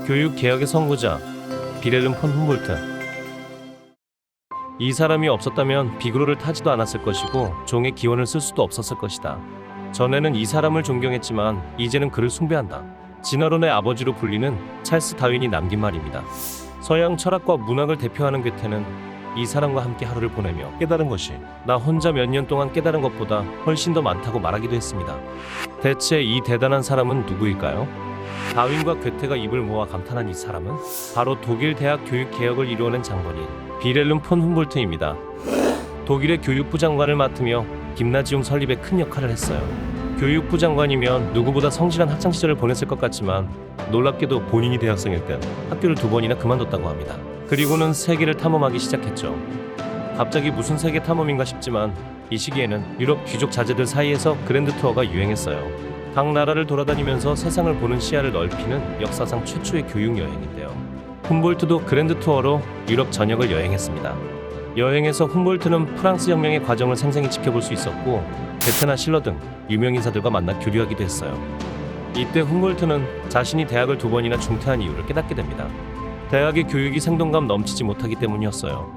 교육 개혁의 선구자 비렐름 폰 humboldt. 이 사람이 없었다면 비그로를 타지도 않았을 것이고 종의 기원을 쓸 수도 없었을 것이다. 전에는 이 사람을 존경했지만 이제는 그를 숭배한다. 진화론의 아버지로 불리는 찰스 다윈이 남긴 말입니다. 서양 철학과 문학을 대표하는 괴테는 이 사람과 함께 하루를 보내며 깨달은 것이 나 혼자 몇 년 동안 깨달은 것보다 훨씬 더 많다고 말하기도 했습니다. 대체 이 대단한 사람은 누구일까요? 다윈과 괴테가 입을 모아 감탄한 이 사람은 바로 독일 대학 교육 개혁을 이루어낸 장본인 비렐름 폰 humboldt입니다. 독일의 교육부 장관을 맡으며 김나지움 설립에 큰 역할을 했어요. 교육부 장관이면 누구보다 성실한 학창 시절을 보냈을 것 같지만 놀랍게도 본인이 대학생일 땐 학교를 2번이나 그만뒀다고 합니다. 그리고는 세계를 탐험하기 시작했죠. 갑자기 무슨 세계 탐험인가 싶지만 이 시기에는 유럽 귀족 자제들 사이에서 그랜드 투어가 유행했어요. 각 나라를 돌아다니면서 세상을 보는 시야를 넓히는 역사상 최초의 교육 여행인데요. humboldt도 그랜드 투어로 유럽 전역을 여행했습니다. 여행에서 humboldt는 프랑스 혁명의 과정을 생생히 지켜볼 수 있었고 괴테나 실러 등 유명 인사들과 만나 교류하기도 했어요. 이때 humboldt는 자신이 대학을 2번이나 중퇴한 이유를 깨닫게 됩니다. 대학의 교육이 생동감 넘치지 못하기 때문이었어요.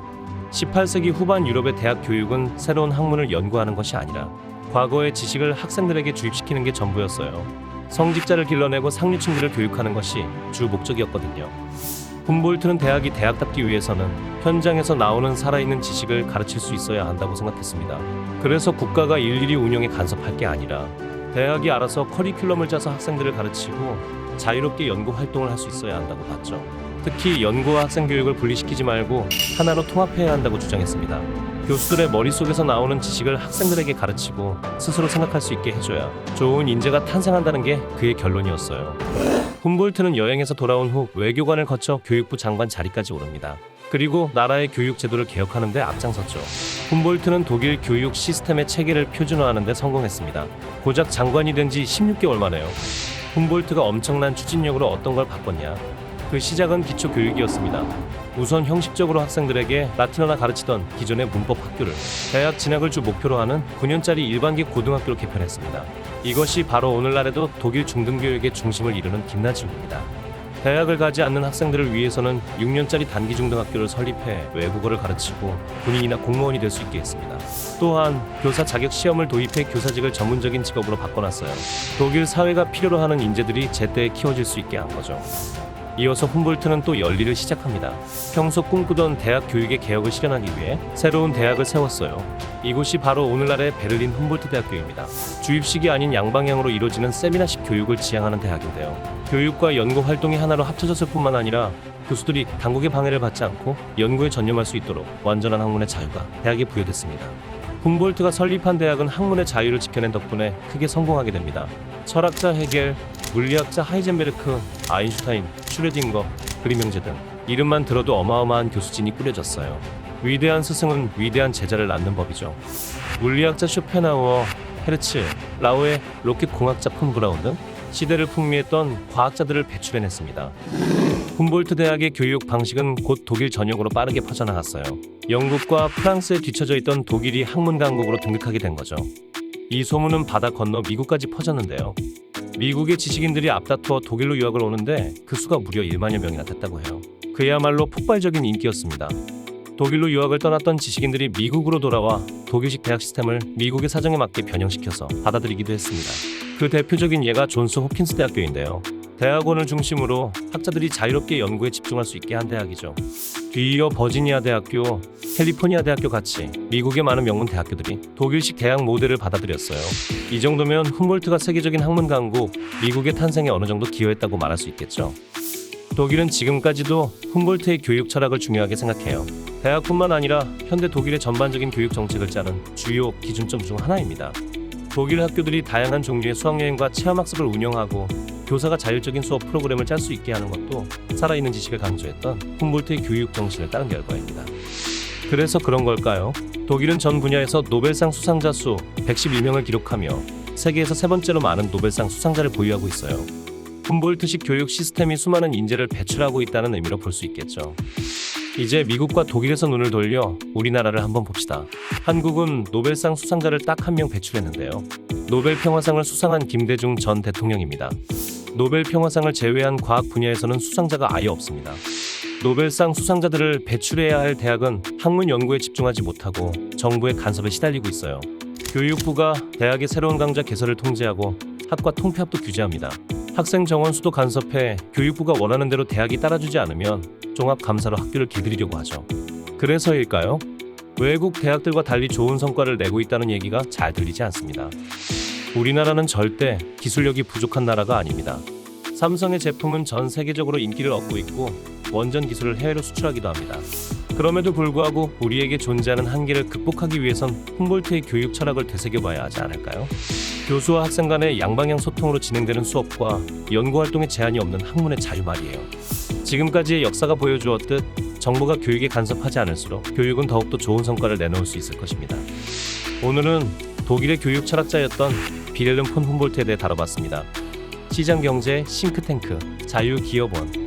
18세기 후반 유럽의 대학 교육은 새로운 학문을 연구하는 것이 아니라 과거의 지식을 학생들에게 주입시키는 게 전부였어요. 성직자를 길러내고 상류층들을 교육하는 것이 주 목적이었거든요. humboldt는 대학이 대학답기 위해서는 현장에서 나오는 살아있는 지식을 가르칠 수 있어야 한다고 생각했습니다. 그래서 국가가 일일이 운영에 간섭할 게 아니라 대학이 알아서 커리큘럼을 짜서 학생들을 가르치고 자유롭게 연구 활동을 할 수 있어야 한다고 봤죠. 특히 연구와 학생 교육을 분리시키지 말고 하나로 통합해야 한다고 주장했습니다. 교수들의 머릿속에서 나오는 지식을 학생들에게 가르치고 스스로 생각할 수 있게 해줘야 좋은 인재가 탄생한다는 게 그의 결론이었어요. humboldt는 여행에서 돌아온 후 외교관을 거쳐 교육부 장관 자리까지 오릅니다. 그리고 나라의 교육 제도를 개혁하는 데 앞장섰죠. humboldt는 독일 교육 시스템의 체계를 표준화하는 데 성공했습니다. 고작 장관이 된 지 16개월 만에요. humboldt가 엄청난 추진력으로 어떤 걸 바꿨냐? 그 시작은 기초교육이었습니다. 우선 형식적으로 학생들에게 라틴어나 가르치던 기존의 문법 학교를 대학 진학을 주 목표로 하는 9년짜리 일반기 고등학교로 개편했습니다. 이것이 바로 오늘날에도 독일 중등교육의 중심을 이루는 김나지움입니다. 대학을 가지 않는 학생들을 위해서는 6년짜리 단기 중등학교를 설립해 외국어를 가르치고 군인이나 공무원이 될 수 있게 했습니다. 또한 교사 자격 시험을 도입해 교사직을 전문적인 직업으로 바꿔놨어요. 독일 사회가 필요로 하는 인재들이 제때 키워질 수 있게 한 거죠. 이어서 humboldt는 또 열일을 시작합니다. 평소 꿈꾸던 대학 교육의 개혁을 실현하기 위해 새로운 대학을 세웠어요. 이곳이 바로 오늘날의 베를린 humboldt 대학교입니다. 주입식이 아닌 양방향으로 이루어지는 세미나식 교육을 지향하는 대학인데요. 교육과 연구 활동이 하나로 합쳐졌을 뿐만 아니라 교수들이 당국의 방해를 받지 않고 연구에 전념할 수 있도록 완전한 학문의 자유가 대학에 부여됐습니다. humboldt가 설립한 대학은 학문의 자유를 지켜낸 덕분에 크게 성공하게 됩니다. 철학자 헤겔, 물리학자 하이젠베르크, 아인슈타인, 슈레딩거, 그리명제 등 이름만 들어도 어마어마한 교수진이 꾸려졌어요. 위대한 스승은 위대한 제자를 낳는 법이죠. 물리학자 쇼펜하우어, 헤르츠, 라오에, 로켓 공학자 폰 브라운 등 시대를 풍미했던 과학자들을 배출해냈습니다. humboldt 대학의 교육 방식은 곧 독일 전역으로 빠르게 퍼져나갔어요. 영국과 프랑스에 뒤처져 있던 독일이 학문 강국으로 등극하게 된 거죠. 이 소문은 바다 건너 미국까지 퍼졌는데요. 미국의 지식인들이 앞다투어 독일로 유학을 오는데 그 수가 무려 1만여 명이나 됐다고 해요. 그야말로 폭발적인 인기였습니다. 독일로 유학을 떠났던 지식인들이 미국으로 돌아와 독일식 대학 시스템을 미국의 사정에 맞게 변형시켜서 받아들이기도 했습니다. 그 대표적인 예가 존스 홉킨스 대학교인데요. 대학원을 중심으로 학자들이 자유롭게 연구에 집중할 수 있게 한 대학이죠. 뒤이어 버지니아 대학교, 캘리포니아 대학교 같이 미국의 많은 명문 대학교들이 독일식 대학 모델을 받아들였어요. 이 정도면 humboldt가 세계적인 학문 강국, 미국의 탄생에 어느 정도 기여했다고 말할 수 있겠죠. 독일은 지금까지도 humboldt의 교육 철학을 중요하게 생각해요. 대학뿐만 아니라 현대 독일의 전반적인 교육 정책을 짜는 주요 기준점 중 하나입니다. 독일 학교들이 다양한 종류의 수학여행과 체험학습을 운영하고 교사가 자율적인 수업 프로그램을 짤 수 있게 하는 것도 살아있는 지식을 강조했던 humboldt의 교육 정신을 따른 결과입니다. 그래서 그런 걸까요? 독일은 전 분야에서 노벨상 수상자 수 111명을 기록하며 세계에서 세 번째로 많은 노벨상 수상자를 보유하고 있어요. humboldt식 교육 시스템이 수많은 인재를 배출하고 있다는 의미로 볼 수 있겠죠. 이제 미국과 독일에서 눈을 돌려 우리나라를 한번 봅시다. 한국은 노벨상 수상자를 딱 한 명 배출했는데요. 노벨 평화상을 수상한 김대중 전 대통령입니다. 노벨 평화상을 제외한 과학 분야에서는 수상자가 아예 없습니다. 노벨상 수상자들을 배출해야 할 대학은 학문 연구에 집중하지 못하고 정부의 간섭에 시달리고 있어요. 교육부가 대학의 새로운 강좌 개설을 통제하고 학과 통폐합도 규제합니다. 학생 정원 수도 간섭해 교육부가 원하는 대로 대학이 따라주지 않으면 종합감사로 학교를 길들이려고 하죠. 그래서일까요? 외국 대학들과 달리 좋은 성과를 내고 있다는 얘기가 잘 들리지 않습니다. 우리나라는 절대 기술력이 부족한 나라가 아닙니다. 삼성의 제품은 전 세계적으로 인기를 얻고 있고 원전 기술을 해외로 수출하기도 합니다. 그럼에도 불구하고 우리에게 존재하는 한계를 극복하기 위해선 훔볼트의 교육 철학을 되새겨봐야 하지 않을까요? 교수와 학생 간의 양방향 소통으로 진행되는 수업과 연구활동에 제한이 없는 학문의 자유 말이에요. 지금까지의 역사가 보여주었듯 정부가 교육에 간섭하지 않을수록 교육은 더욱더 좋은 성과를 내놓을 수 있을 것입니다. 오늘은 독일의 교육 철학자였던 빌헬름 폰 훔볼트에 대해 다뤄봤습니다. 시장경제 싱크탱크 자유기업원